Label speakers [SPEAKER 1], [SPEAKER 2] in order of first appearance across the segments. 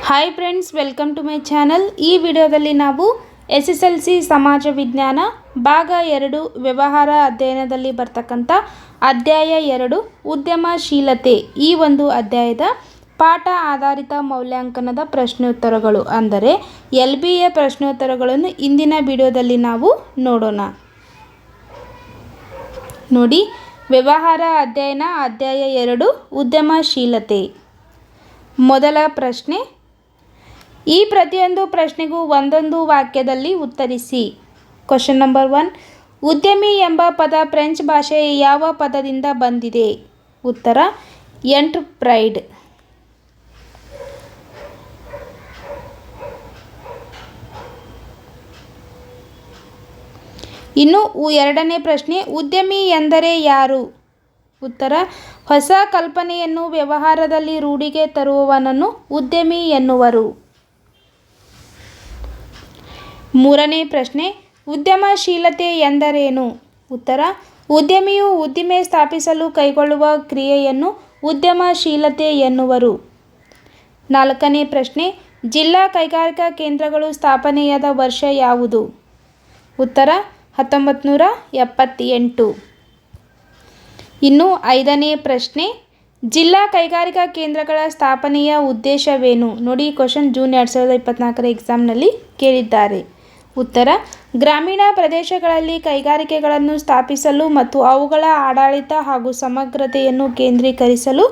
[SPEAKER 1] Hi friends, welcome to my channel. ಈ ವಿಡಿಯೋದಲ್ಲಿ ನಾವು SSLC ಸಮಾಜ ವಿಜ್ಞಾನ ಭಾಗ 2 ವ್ಯವಹಾರ ಅಧ್ಯಯನದಲ್ಲಿ ಬರ್ತಕ್ಕಂಥ ಅಧ್ಯಾಯ 2 ಉದ್ಯಮಶೀಲತೆ ಈ ಒಂದು ಅಧ್ಯಾಯದ ಪಾಠ ಆಧಾರಿತ ಮೌಲ್ಯಾಂಕನದ ಪ್ರಶ್ನೋತ್ತರಗಳು ಅಂದರೆ LBA ಪ್ರಶ್ನೋತ್ತರಗಳನ್ನು ಇಂದಿನ ವಿಡಿಯೋದಲ್ಲಿ ನಾವು ನೋಡೋಣ. ನೋಡಿ, ವ್ಯವಹಾರ ಅಧ್ಯಯನ ಅಧ್ಯಾಯ 2 ಉದ್ಯಮಶೀಲತೆ. ಮೊದಲ ಪ್ರಶ್ನೆ, ಈ ಪ್ರತಿಯೊಂದು ಪ್ರಶ್ನೆಗೂ ಒಂದೊಂದು ವಾಕ್ಯದಲ್ಲಿ ಉತ್ತರಿಸಿ. ಕ್ವಶನ್ ನಂಬರ್ 1, ಉದ್ಯಮಿ ಎಂಬ ಪದ ಫ್ರೆಂಚ್ ಭಾಷೆಯ ಯಾವ ಪದದಿಂದ ಬಂದಿದೆ? ಉತ್ತರ ಎಂಟ್ರಪ್ರೈಡ್. ಇನ್ನು ಎರಡನೇ ಪ್ರಶ್ನೆ, ಉದ್ಯಮಿ ಎಂದರೆ ಯಾರು? ಉತ್ತರ ಹೊಸ ಕಲ್ಪನೆಯನ್ನು ವ್ಯವಹಾರದಲ್ಲಿ ರೂಢಿಗೆ ತರುವವನನ್ನು ಉದ್ಯಮಿ ಎನ್ನುವರು. ಮೂರನೇ ಪ್ರಶ್ನೆ, ಉದ್ಯಮಶೀಲತೆ ಎಂದರೇನು? ಉತ್ತರ ಉದ್ಯಮಿಯು ಉದ್ದಿಮೆ ಸ್ಥಾಪಿಸಲು ಕೈಗೊಳ್ಳುವ ಕ್ರಿಯೆಯನ್ನು ಉದ್ಯಮಶೀಲತೆ ಎನ್ನುವರು. ನಾಲ್ಕನೇ ಪ್ರಶ್ನೆ, ಜಿಲ್ಲಾ ಕೈಗಾರಿಕಾ ಕೇಂದ್ರಗಳು ಸ್ಥಾಪನೆಯಾದ ವರ್ಷ ಯಾವುದು? ಉತ್ತರ 1978. ಇನ್ನು ಐದನೇ ಪ್ರಶ್ನೆ, ಜಿಲ್ಲಾ ಕೈಗಾರಿಕಾ ಕೇಂದ್ರಗಳ ಸ್ಥಾಪನೆಯ ಉದ್ದೇಶವೇನು? ನೋಡಿ, ಕ್ವಶನ್ ಜೂನ್ 2024 ಎಕ್ಸಾಮ್ನಲ್ಲಿ ಕೇಳಿದ್ದಾರೆ. ಉತ್ತರ ಗ್ರಾಮೀಣ ಪ್ರದೇಶಗಳಲ್ಲಿ ಕೈಗಾರಿಕೆಗಳನ್ನು ಸ್ಥಾಪಿಸಲು ಮತ್ತು ಅವುಗಳ ಆಡಳಿತ ಹಾಗೂ ಸಮಗ್ರತೆಯನ್ನು ಕೇಂದ್ರೀಕರಿಸಲು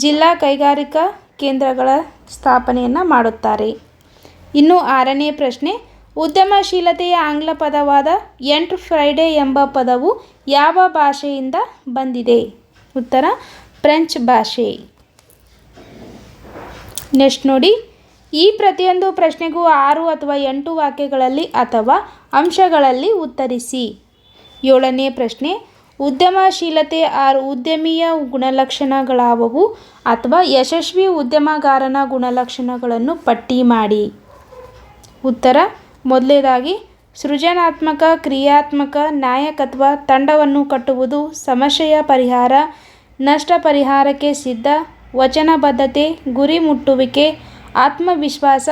[SPEAKER 1] ಜಿಲ್ಲಾ ಕೈಗಾರಿಕಾ ಕೇಂದ್ರಗಳ ಸ್ಥಾಪನೆಯನ್ನು ಮಾಡುತ್ತಾರೆ. ಇನ್ನು ಆರನೇ ಪ್ರಶ್ನೆ, ಉದ್ಯಮಶೀಲತೆಯ ಆಂಗ್ಲ ಪದವಾದ ಎಂಟ್ರಪ್ರೈಡ್ ಎಂಬ ಪದವು ಯಾವ ಭಾಷೆಯಿಂದ ಬಂದಿದೆ? ಉತ್ತರ ಫ್ರೆಂಚ್ ಭಾಷೆ. ನೆಕ್ಸ್ಟ್ ನೋಡಿ, ಈ ಪ್ರತಿಯೊಂದು ಪ್ರಶ್ನೆಗೂ 6 ಅಥವಾ 8 ವಾಕ್ಯಗಳಲ್ಲಿ ಅಥವಾ ಅಂಶಗಳಲ್ಲಿ ಉತ್ತರಿಸಿ. ಏಳನೇ ಪ್ರಶ್ನೆ, ಉದ್ಯಮಶೀಲತೆ 6 ಉದ್ಯಮಿಯ ಗುಣಲಕ್ಷಣಗಳಾವುವು ಅಥವಾ ಯಶಸ್ವಿ ಉದ್ಯಮಗಾರನ ಗುಣಲಕ್ಷಣಗಳನ್ನು ಪಟ್ಟಿ ಮಾಡಿ. ಉತ್ತರ ಮೊದಲನೇದಾಗಿ ಸೃಜನಾತ್ಮಕ, ಕ್ರಿಯಾತ್ಮಕ, ನಾಯಕತ್ವ, ತಂಡವನ್ನು ಕಟ್ಟುವುದು, ಸಮಸ್ಯೆಯ ಪರಿಹಾರ, ನಷ್ಟ ಪರಿಹಾರಕ್ಕೆ ಸಿದ್ಧ, ವಚನಬದ್ಧತೆ, ಗುರಿ ಮುಟ್ಟುವಿಕೆ, ಆತ್ಮವಿಶ್ವಾಸ,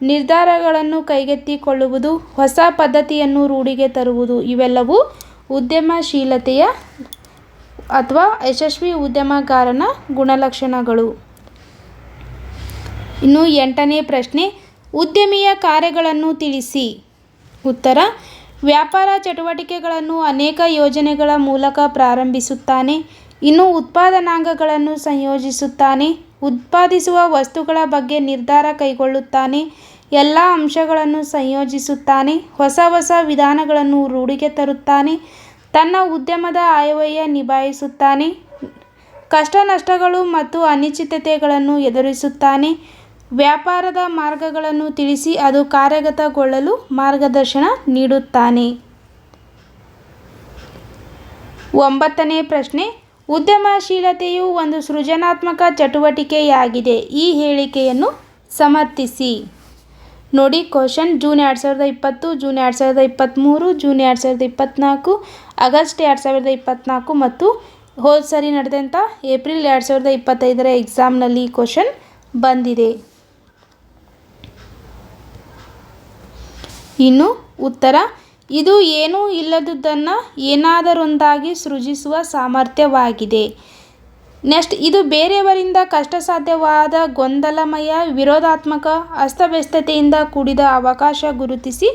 [SPEAKER 1] ನಿರ್ಧಾರಗಳನ್ನು ಕೈಗೆತ್ತಿಕೊಳ್ಳುವುದು, ಹೊಸ ಪದ್ಧತಿಯನ್ನು ರೂಢಿಗೆ ತರುವುದು ಇವೆಲ್ಲವೂ ಉದ್ಯಮಶೀಲತೆಯ ಅಥವಾ ಯಶಸ್ವಿ ಉದ್ಯಮಗಾರನ ಗುಣಲಕ್ಷಣಗಳು. ಇನ್ನು 8ನೇ ಪ್ರಶ್ನೆ, ಉದ್ಯಮಿಯ ಕಾರ್ಯಗಳನ್ನು ತಿಳಿಸಿ. ಉತ್ತರ ವ್ಯಾಪಾರ ಚಟುವಟಿಕೆಗಳನ್ನು ಅನೇಕ ಯೋಜನೆಗಳ ಮೂಲಕ ಪ್ರಾರಂಭಿಸುತ್ತಾನೆ. ಇನ್ನು ಉತ್ಪಾದನಾಂಗಗಳನ್ನು ಸಂಯೋಜಿಸುತ್ತಾನೆ. ಉತ್ಪಾದಿಸುವ ವಸ್ತುಗಳ ಬಗ್ಗೆ ನಿರ್ಧಾರ ಕೈಗೊಳ್ಳುತ್ತಾನೆ. ಎಲ್ಲ ಅಂಶಗಳನ್ನು ಸಂಯೋಜಿಸುತ್ತಾನೆ. ಹೊಸ ವಿಧಾನಗಳನ್ನು ರೂಢಿಗೆ ತರುತ್ತಾನೆ. ತನ್ನ ಉದ್ಯಮದ ಆಯವ್ಯಯ ನಿಭಾಯಿಸುತ್ತಾನೆ. ಕಷ್ಟ ನಷ್ಟಗಳು ಮತ್ತು ಅನಿಶ್ಚಿತತೆಗಳನ್ನು ಎದುರಿಸುತ್ತಾನೆ. ವ್ಯಾಪಾರದ ಮಾರ್ಗಗಳನ್ನು ತಿಳಿಸಿ ಅದು ಕಾರ್ಯಗತಗೊಳ್ಳಲು ಮಾರ್ಗದರ್ಶನ ನೀಡುತ್ತಾನೆ. 9ನೇ ಪ್ರಶ್ನೆ, ಉದ್ಯಮಶೀಲತೆಯು ಒಂದು ಸೃಜನಾತ್ಮಕ ಚಟುವಟಿಕೆಯಾಗಿದೆ. ಈ ಹೇಳಿಕೆಯನ್ನು ಸಮರ್ಥಿಸಿ. ನೋಡಿ, question June 2020, June 2023, June 2024, August 2024 ಮತ್ತು ಹೋದ ಸರಿ ನಡೆದಂಥ ಏಪ್ರಿಲ್ 2025 ಎಕ್ಸಾಮ್ನಲ್ಲಿ ಕ್ವಶನ್ ಬಂದಿದೆ. ಇನ್ನು ಉತ್ತರ, ಇದು ಏನೂ ಇಲ್ಲದುದನ್ನು ಏನಾದರೊಂದಾಗಿ ಸೃಜಿಸುವ ಸಾಮರ್ಥ್ಯವಾಗಿದೆ. ನೆಕ್ಸ್ಟ್, ಇದು ಬೇರೆಯವರಿಂದ ಕಷ್ಟಸಾಧ್ಯವಾದ ಗೊಂದಲಮಯ, ವಿರೋಧಾತ್ಮಕ, ಅಸ್ತವ್ಯಸ್ತತೆಯಿಂದ ಕೂಡಿದ ಅವಕಾಶ ಗುರುತಿಸಿ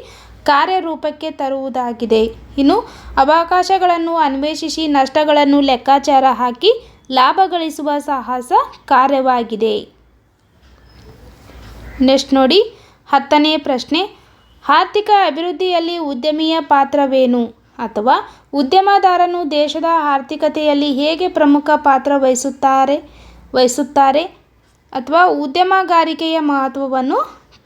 [SPEAKER 1] ಕಾರ್ಯರೂಪಕ್ಕೆ ತರುವುದಾಗಿದೆ. ಇನ್ನು ಅವಕಾಶಗಳನ್ನು ಅನ್ವೇಷಿಸಿ ನಷ್ಟಗಳನ್ನು ಲೆಕ್ಕಾಚಾರ ಹಾಕಿ ಲಾಭ ಗಳಿಸುವ ಸಾಹಸ ಕಾರ್ಯವಾಗಿದೆ. ನೆಕ್ಸ್ಟ್ ನೋಡಿ, 10ನೇ ಪ್ರಶ್ನೆ, ಆರ್ಥಿಕ ಅಭಿವೃದ್ಧಿಯಲ್ಲಿ ಉದ್ಯಮಿಯ ಪಾತ್ರವೇನು? ಅಥವಾ ಉದ್ಯಮದಾರನು ದೇಶದ ಆರ್ಥಿಕತೆಯಲ್ಲಿ ಹೇಗೆ ಪ್ರಮುಖ ಪಾತ್ರ ವಹಿಸುತ್ತಾರೆ ಅಥವಾ ಉದ್ಯಮಗಾರಿಕೆಯ ಮಹತ್ವವನ್ನು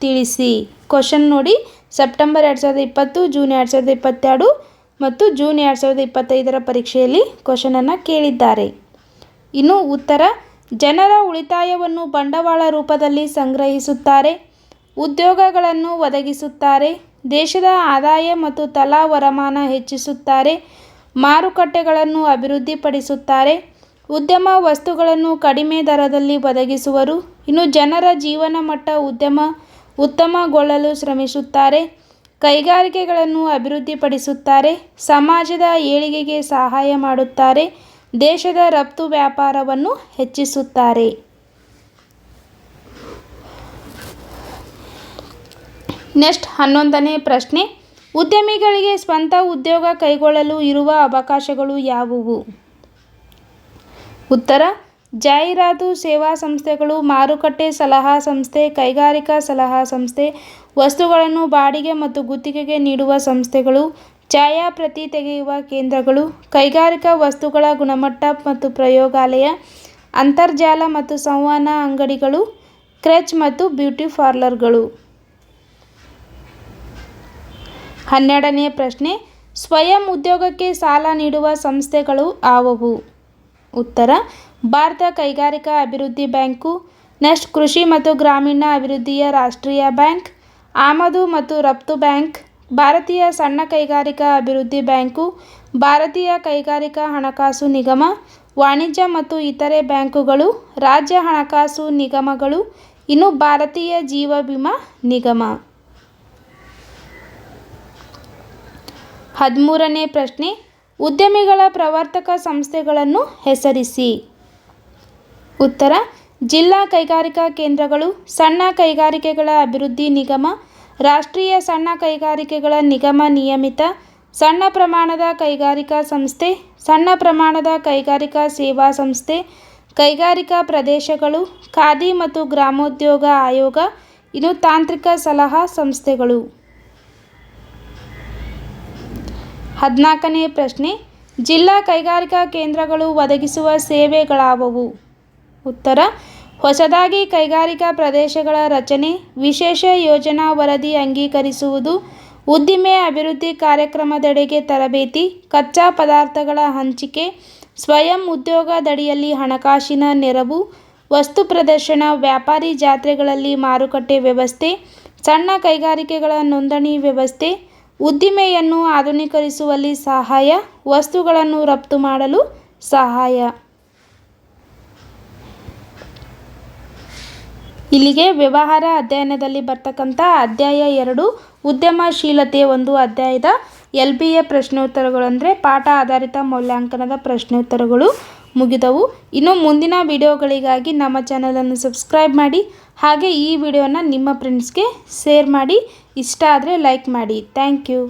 [SPEAKER 1] ತಿಳಿಸಿ. ಕ್ವಶನ್ ನೋಡಿ, ಸೆಪ್ಟೆಂಬರ್ 2020, ಜೂನ್ 2022 ಮತ್ತು ಜೂನ್ 2025 ಪರೀಕ್ಷೆಯಲ್ಲಿ ಕ್ವಶನನ್ನು ಕೇಳಿದ್ದಾರೆ. ಇನ್ನು ಉತ್ತರ, ಜನರ ಉಳಿತಾಯವನ್ನು ಬಂಡವಾಳ ರೂಪದಲ್ಲಿ ಸಂಗ್ರಹಿಸುತ್ತಾರೆ. ಉದ್ಯೋಗಗಳನ್ನು ಒದಗಿಸುತ್ತಾರೆ. ದೇಶದ ಆದಾಯ ಮತ್ತು ತಲಾ ವರಮಾನ ಹೆಚ್ಚಿಸುತ್ತಾರೆ. ಮಾರುಕಟ್ಟೆಗಳನ್ನು ಅಭಿವೃದ್ಧಿಪಡಿಸುತ್ತಾರೆ. ಉದ್ಯಮ ವಸ್ತುಗಳನ್ನು ಕಡಿಮೆ ದರದಲ್ಲಿ ಒದಗಿಸುವರು. ಇನ್ನು ಜನರ ಜೀವನ ಮಟ್ಟ ಉತ್ತಮಗೊಳ್ಳಲು ಶ್ರಮಿಸುತ್ತಾರೆ. ಕೈಗಾರಿಕೆಗಳನ್ನು ಅಭಿವೃದ್ಧಿಪಡಿಸುತ್ತಾರೆ. ಸಮಾಜದ ಏಳಿಗೆಗೆ ಸಹಾಯ ಮಾಡುತ್ತಾರೆ. ದೇಶದ ರಫ್ತು ವ್ಯಾಪಾರವನ್ನು ಹೆಚ್ಚಿಸುತ್ತಾರೆ. ನೆಕ್ಸ್ಟ್ 11ನೇ ಪ್ರಶ್ನೆ, ಉದ್ಯಮಿಗಳಿಗೆ ಸ್ವಂತ ಉದ್ಯೋಗ ಕೈಗೊಳ್ಳಲು ಇರುವ ಅವಕಾಶಗಳು ಯಾವುವು? ಉತ್ತರ: ಜಾಹೀರಾತು ಸೇವಾ ಸಂಸ್ಥೆಗಳು, ಮಾರುಕಟ್ಟೆ ಸಲಹಾ ಸಂಸ್ಥೆ, ಕೈಗಾರಿಕಾ ಸಲಹಾ ಸಂಸ್ಥೆ, ವಸ್ತುಗಳನ್ನು ಬಾಡಿಗೆ ಮತ್ತು ಗುತ್ತಿಗೆಗೆ ನೀಡುವ ಸಂಸ್ಥೆಗಳು, ಛಾಯಾಪ್ರತಿ ತೆಗೆಯುವ ಕೇಂದ್ರಗಳು, ಕೈಗಾರಿಕಾ ವಸ್ತುಗಳ ಗುಣಮಟ್ಟ ಮತ್ತು ಪ್ರಯೋಗಾಲಯ, ಅಂತರ್ಜಾಲ ಮತ್ತು ಸಂವಹನ ಅಂಗಡಿಗಳು, ಕ್ರಚ್ ಮತ್ತು ಬ್ಯೂಟಿ ಪಾರ್ಲರ್ಗಳು. 12ನೇ ಪ್ರಶ್ನೆ, ಸ್ವಯಂ ಉದ್ಯೋಗಕ್ಕೆ ಸಾಲ ನೀಡುವ ಸಂಸ್ಥೆಗಳು ಯಾವುವು? ಉತ್ತರ: ಭಾರತ ಕೈಗಾರಿಕಾ ಅಭಿವೃದ್ಧಿ ಬ್ಯಾಂಕು. ನೆಕ್ಸ್ಟ್ ಕೃಷಿ ಮತ್ತು ಗ್ರಾಮೀಣ ಅಭಿವೃದ್ಧಿಯ ರಾಷ್ಟ್ರೀಯ ಬ್ಯಾಂಕ್, ಆಮದು ಮತ್ತು ರಫ್ತು ಬ್ಯಾಂಕ್, ಭಾರತೀಯ ಸಣ್ಣ ಕೈಗಾರಿಕಾ ಅಭಿವೃದ್ಧಿ ಬ್ಯಾಂಕು, ಭಾರತೀಯ ಕೈಗಾರಿಕಾ ಹಣಕಾಸು ನಿಗಮ, ವಾಣಿಜ್ಯ ಮತ್ತು ಇತರೆ ಬ್ಯಾಂಕುಗಳು, ರಾಜ್ಯ ಹಣಕಾಸು ನಿಗಮಗಳು, ಇನ್ನು ಭಾರತೀಯ ಜೀವ ವಿಮಾ ನಿಗಮ. 13ನೇ ಪ್ರಶ್ನೆ, ಉದ್ಯಮಿಗಳ ಪ್ರವರ್ತಕ ಸಂಸ್ಥೆಗಳನ್ನು ಹೆಸರಿಸಿ. ಉತ್ತರ: ಜಿಲ್ಲಾ ಕೈಗಾರಿಕಾ ಕೇಂದ್ರಗಳು, ಸಣ್ಣ ಕೈಗಾರಿಕೆಗಳ ಅಭಿವೃದ್ಧಿ ನಿಗಮ, ರಾಷ್ಟ್ರೀಯ ಸಣ್ಣ ಕೈಗಾರಿಕೆಗಳ ನಿಗಮ ನಿಯಮಿತ, ಸಣ್ಣ ಪ್ರಮಾಣದ ಕೈಗಾರಿಕಾ ಸಂಸ್ಥೆ, ಸಣ್ಣ ಪ್ರಮಾಣದ ಕೈಗಾರಿಕಾ ಸೇವಾ ಸಂಸ್ಥೆ, ಕೈಗಾರಿಕಾ ಪ್ರದೇಶಗಳು, ಖಾದಿ ಮತ್ತು ಗ್ರಾಮೋದ್ಯೋಗ ಆಯೋಗ, ಇನ್ನು ತಾಂತ್ರಿಕ ಸಲಹಾ ಸಂಸ್ಥೆಗಳು. 14ನೇ ಪ್ರಶ್ನೆ, ಜಿಲ್ಲಾ ಕೈಗಾರಿಕಾ ಕೇಂದ್ರಗಳು ಒದಗಿಸುವ ಸೇವೆಗಳಾವುವು? ಉತ್ತರ: ಹೊಸದಾಗಿ ಕೈಗಾರಿಕಾ ಪ್ರದೇಶಗಳ ರಚನೆ, ವಿಶೇಷ ಯೋಜನಾ ವರದಿ ಅಂಗೀಕರಿಸುವುದು, ಉದ್ದಿಮೆ ಅಭಿವೃದ್ಧಿ ಕಾರ್ಯಕ್ರಮದೆಡೆಗೆ ತರಬೇತಿ, ಕಚ್ಚಾ ಪದಾರ್ಥಗಳ ಹಂಚಿಕೆ, ಸ್ವಯಂ ಉದ್ಯೋಗದಡಿಯಲ್ಲಿ ಹಣಕಾಸಿನ ನೆರವು, ವಸ್ತು ಪ್ರದರ್ಶನ, ವ್ಯಾಪಾರಿ ಜಾತ್ರೆಗಳಲ್ಲಿ ಮಾರುಕಟ್ಟೆ ವ್ಯವಸ್ಥೆ, ಸಣ್ಣ ಕೈಗಾರಿಕೆಗಳ ನೋಂದಣಿ ವ್ಯವಸ್ಥೆ, ಉದ್ದಿಮೆಯನ್ನು ಆಧುನೀಕರಿಸುವಲ್ಲಿ ಸಹಾಯ, ವಸ್ತುಗಳನ್ನು ರಫ್ತು ಮಾಡಲು ಸಹಾಯ. ಇಲ್ಲಿಗೆ ವ್ಯವಹಾರ ಅಧ್ಯಯನದಲ್ಲಿ ಬರ್ತಕ್ಕಂಥ ಅಧ್ಯಾಯ 2 ಉದ್ಯಮಶೀಲತೆ ಒಂದು ಅಧ್ಯಾಯದ LBA ಪ್ರಶ್ನೋತ್ತರಗಳು ಅಂದರೆ ಪಾಠ ಆಧಾರಿತ ಮೌಲ್ಯಾಂಕನದ ಪ್ರಶ್ನೋತ್ತರಗಳು ಮುಗಿದವು. ಇನ್ನು ಮುಂದಿನ ವಿಡಿಯೋಗಳಿಗಾಗಿ ನಮ್ಮ ಚಾನಲನ್ನು ಸಬ್ಸ್ಕ್ರೈಬ್ ಮಾಡಿ, ಹಾಗೆ ಈ ವಿಡಿಯೋನ ನಿಮ್ಮ ಫ್ರೆಂಡ್ಸ್ಗೆ ಶೇರ್ ಮಾಡಿ, ಇಷ್ಟ ಆದರೆ ಲೈಕ್ ಮಾಡಿ. Thank you.